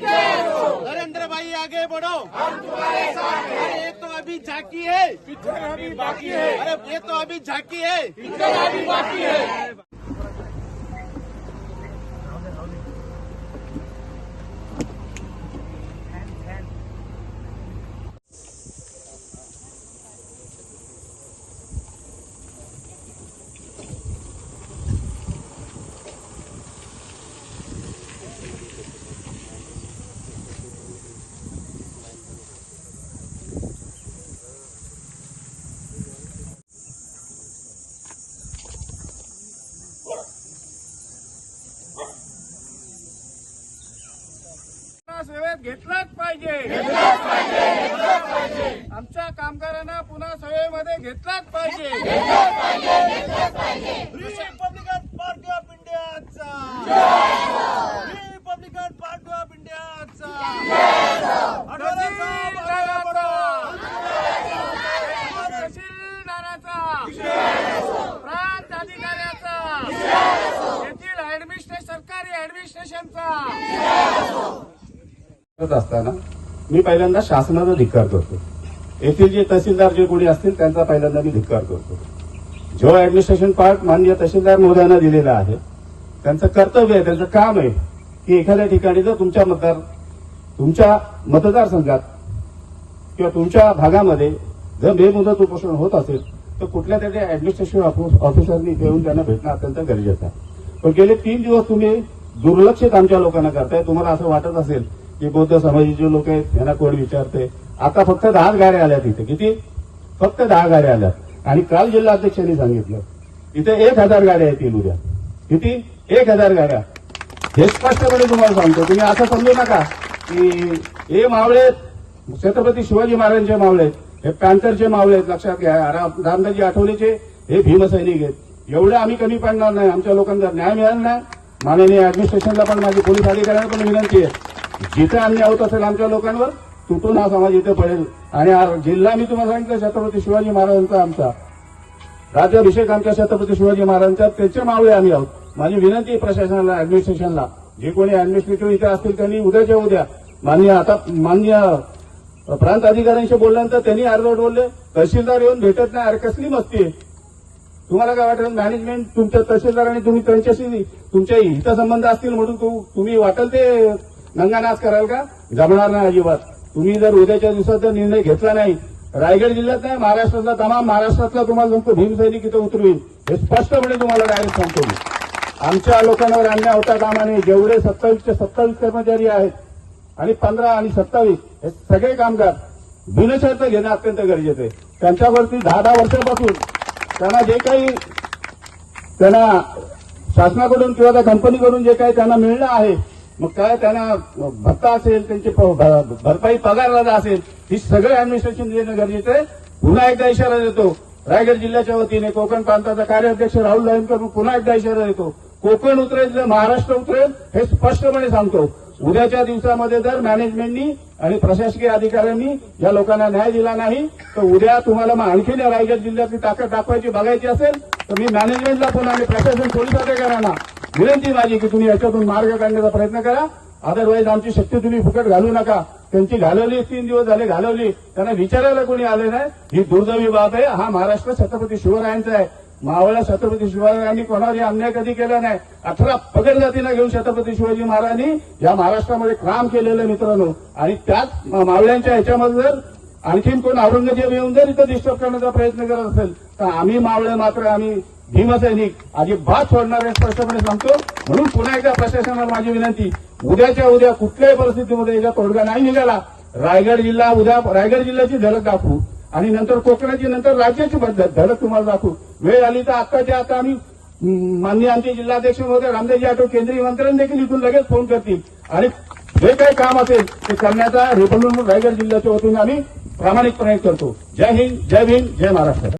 नरेंद्र भाई आगे बढ़ो, हम तुम्हारे साथ हैं। अरे ये तो अभी झांकी है, पिक्चर अभी बाकी है। अरे ये तो अभी झांकी है, पिक्चर अभी बाकी है। सेवेत घेतलाच पाहिजे, आमच्या कामगारांना पुन्हा सेवेमध्ये घेतलाच पाहिजे। रिपब्लिकन पार्टी ऑफ इंडियाचा, रिपब्लिकन पार्टी ऑफ इंडियाचा, तहसीलदाराचा, प्रांत अधिकाऱ्याचा, येथील ऍडमिनिस्ट्रेशन, सरकारी ऍडमिनिस्ट्रेशनचा असताना मी पहिल्यांदा शासनाचा धिक्कार करतो। येथील जे तहसीलदार जे कोणी असतील त्यांचा पहिल्यांदा मी धिक्कार करतो। जो ऍडमिनिस्ट्रेशन पार्ट माननीय तहसीलदार महोदयांना दिलेला आहे, त्यांचं कर्तव्य आहे, त्यांचं काम आहे की एखाद्या ठिकाणी जर तुमच्या मतदारसंघात किंवा तुमच्या भागामध्ये जर बेमुदत उपोषण होत असेल तर कुठल्या तरी ऍडमिनिस्ट्रेशन ऑफिसरनी येऊन त्यांना भेटणं अत्यंत गरजेचं आहे। पण गेले 3 दिवस तुम्ही दुर्लक्षित आमच्या लोकांना करताय। तुम्हाला असं वाटत असेल की बौद्ध समाजाचे लोक आहेत, यांना कोण विचारते। आता फक्त 10 गाड्या आल्यात इथे, किती? फक्त 10 गाड्या आल्यात। आणि काल जिल्हा अध्यक्षांनी सांगितलं इथे 1000 गाड्या येतील उद्या। किती? 1000 गाड्या। हे स्पष्टपणे तुम्हाला सांगतो, तुम्ही असं समजू नका की हे मावळे छत्रपती शिवाजी महाराजांचे मावळे आहेत, हे पॅन्थरचे मावळे आहेत। लक्षात घ्या, रामदासजी आठवलेचे हे भीमसैनिक आहेत। एवढे आम्ही कमी पडणार नाही। आमच्या लोकांना न्याय मिळाला नाही। माननीय ऍडमिनिस्ट्रेशनला पण, माझी पोलीस अधिकाऱ्यांना पण विनंती आहे, जिथे अन्याय होत असेल आमच्या लोकांवर तुटून हा समाज इथे पडेल। आणि हा जिल्हा मी तुम्हाला सांगितलं छत्रपती शिवाजी महाराजांचा, आमचा राज्याभिषेक आमच्या छत्रपती शिवाजी महाराजांचा, त्याचे मावळे आम्ही आहोत। माझी विनंती आहे प्रशासनाला, ऍडमिनिस्ट्रेशनला, जे कोणी ऍडमिनिस्ट्रेटिव्ह इथे असतील त्यांनी उद्याच्या उद्या माननीय प्रांत अधिकाऱ्यांशी बोलल्यानंतर त्यांनी अर्धवट बोलले, तहसीलदार येऊन भेटत नाही। अरे कसली मस्ती आहे? तुम्हाला काय वाटेल मॅनेजमेंट तुमच्या तहसीलदारांनी तुम्ही त्यांच्याशी तुमचे हितसंबंध असतील म्हणून तुम्ही वाटेल ते नंगानाच कराल का? जमणार नाही अजिबात। तुम्ही जर उद्याच्या दिवसात जर निर्णय घेतला नाही, रायगड जिल्ह्यात नाही महाराष्ट्रातला, तमाम महाराष्ट्रातला तुम्हाला सांगतो भीमसैनिक इथं उतरवील। हे स्पष्टपणे तुम्हाला डायरेक्ट सांगतो मी। आमच्या लोकांवर अन्याय होता कामा नये। जेवढे 27चे 27 कर्मचारी आहेत आणि 15 आणि 27 हे सगळे कामगार बिनशर्त घेणं अत्यंत गरजेचं आहे। त्यांच्यावरती 10 वर्षापासून त्यांना जे काही शासनाकडून किंवा त्या कंपनीकडून जे काही त्यांना मिळणं आहे, मग काय त्यांना भत्ता असेल, त्यांची भरपाई पगार असेल, ही सगळं ऍडमिनिस्ट्रेशन देणं गरजेचं आहे। पुन्हा एकदा इशारा देतो रायगड जिल्ह्याच्या वतीने, कोकण प्रांताचा कार्याध्यक्ष राहुल दायमकर पुन्हा एकदा इशारा देतो, कोकण उतरेल तर महाराष्ट्र उतरेल हे स्पष्टपणे सांगतो। उद्याच्या दिवसामध्ये जर मॅनेजमेंटनी आणि प्रशासकीय अधिकाऱ्यांनी या लोकांना न्याय दिला नाही तर उद्या तुम्हाला मग आणखीन रायगड जिल्ह्यातली ताकद दाखवायची बघायची असेल तर मी मॅनेजमेंटला पुन्हा आणि प्रशासन पोलीस अधिकाऱ्यांना विनंती माझी की तुम्ही याच्यातून मार्ग काढण्याचा प्रयत्न करा। अदरवाईज आमची शक्ती तुम्ही फुकट घालू नका। त्यांची घालवली, 3 दिवस झाले घालवली, त्यांना विचारायला कोणी आले नाही। ही दुर्दैवी बाब आहे। हा महाराष्ट्र छत्रपती शिवरायांचा आहे। मावळा छत्रपती शिवरायांनी कोणावरही अन्याय कधी केला नाही। 18 पगड जातीला घेऊन छत्रपती शिवाजी महाराजांनी या महाराष्ट्रामध्ये काम केलेलं मित्रांनो। आणि त्याच मावळ्यांच्या ह्याच्यामध्ये जर आणखीन कोण औरंगजेब येऊन जर इथं डिस्टर्ब करण्याचा प्रयत्न करत असेल तर आम्ही मावळे मात्र आम्ही भीमसैनिक अजिबात सोडणार आहे, स्पष्टपणे सांगतो। म्हणून पुन्हा एकदा प्रशासनाला माझी विनंती, उद्याच्या उद्या कुठल्याही परिस्थितीमध्ये याचा तोडगा नाही निघाला, रायगड जिल्हा उद्या रायगड जिल्ह्याची झलक दाखवू आणि नंतर कोकणाची, नंतर राज्याची धडक तुम्हाला दाखवू। वेळ आली तर आत्ताच्या आता आम्ही माननीय आमचे जिल्हाध्यक्ष महोदय रामदासजी आठवले केंद्रीय मंत्र्यांनी देखील इथून लगेच फोन करतील आणि जे काही काम असेल ते करण्याचा रिपब्लिकन रायगड जिल्ह्याच्या वतीने आम्ही प्रामाणिकपणे करतो। जय हिंद, जय भीम, जय महाराष्ट्र।